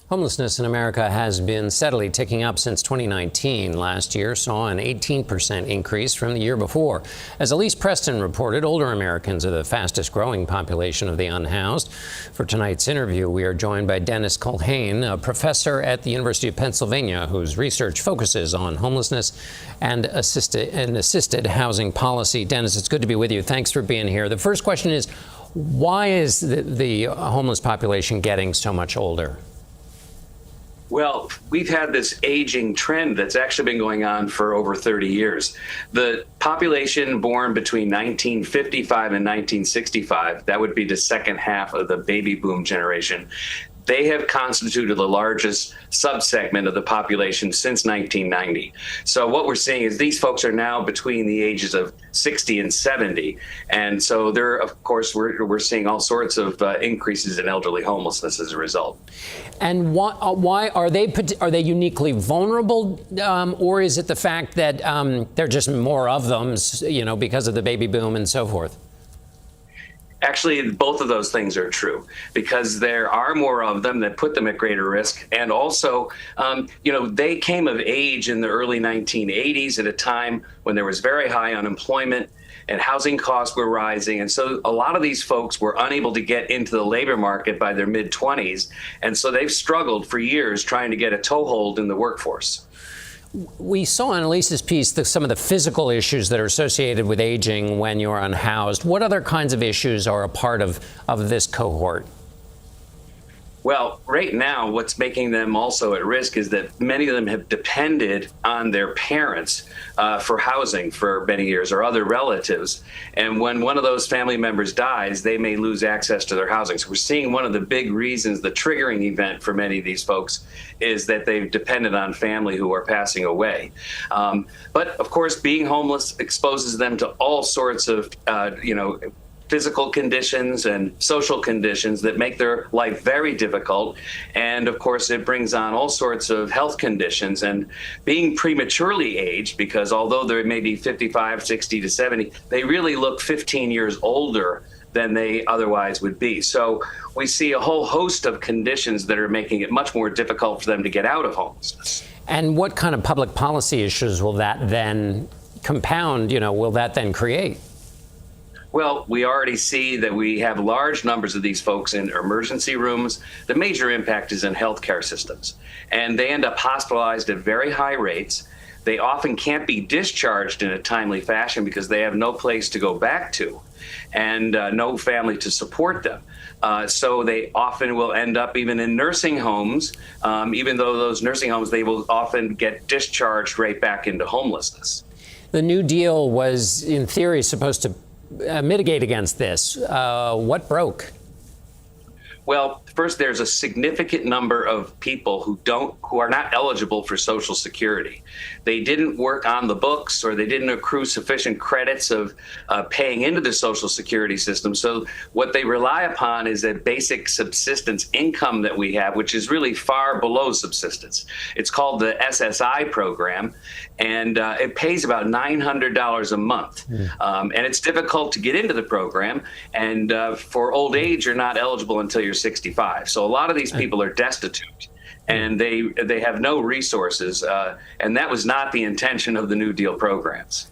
Homelessness in America has been steadily ticking up since 2019. Last year saw an 18% increase from the year before. As Elise Preston reported, older Americans are the fastest growing population of the unhoused. For tonight's interview, we are joined by Dennis Culhane, a professor at the University of Pennsylvania, whose research focuses on homelessness and assisted housing policy. Dennis, it's good to be with you. Thanks for being here. The first question is, why is the homeless population getting so much older? Well, we've had this aging trend that's actually been going on for over 30 years. The population born between 1955 and 1965, that would be the second half of the baby boom generation, they have constituted the largest subsegment of the population since 1990. So what we're seeing is these folks are now between the ages of 60 and 70. And so there, of course, we're seeing all sorts of increases in elderly homelessness as a result. And why are they uniquely vulnerable, or is it the fact that there are just more of them, because of the baby boom and so forth? Actually, both of those things are true, because there are more of them that put them at greater risk. And also, they came of age in the early 1980s at a time when there was very high unemployment and housing costs were rising. And so a lot of these folks were unable to get into the labor market by their mid-20s. And so they've struggled for years trying to get a toehold in the workforce. We saw in Elise's piece some of the physical issues that are associated with aging when you're unhoused. What other kinds of issues are a part of this cohort? Well, right now, what's making them also at risk is that many of them have depended on their parents for housing for many years, or other relatives. And when one of those family members dies, they may lose access to their housing. So we're seeing one of the big reasons, the triggering event for many of these folks, is that they've depended on family who are passing away. But of course, being homeless exposes them to all sorts of, physical conditions and social conditions that make their life very difficult. And of course, it brings on all sorts of health conditions. And being prematurely aged, because although they may be 55, 60 to 70, they really look 15 years older than they otherwise would be. So we see a whole host of conditions that are making it much more difficult for them to get out of homelessness. And what kind of public policy issues will that then compound, will that then create? Well, we already see that we have large numbers of these folks in emergency rooms. The major impact is in healthcare systems, and they end up hospitalized at very high rates. They often can't be discharged in a timely fashion because they have no place to go back to and no family to support them. So they often will end up even in nursing homes, even though those nursing homes, they will often get discharged right back into homelessness. The New Deal was, in theory, supposed to mitigate against this. What broke? Well, first, there's a significant number of people who are not eligible for Social Security. They didn't work on the books, or they didn't accrue sufficient credits of paying into the Social Security system. So what they rely upon is a basic subsistence income that we have, which is really far below subsistence. It's called the SSI program, and it pays about $900 a month. And it's difficult to get into the program. And for old age, you're not eligible until you're 65. So a lot of these people are destitute, and they have no resources. And that was not the intention of the New Deal programs.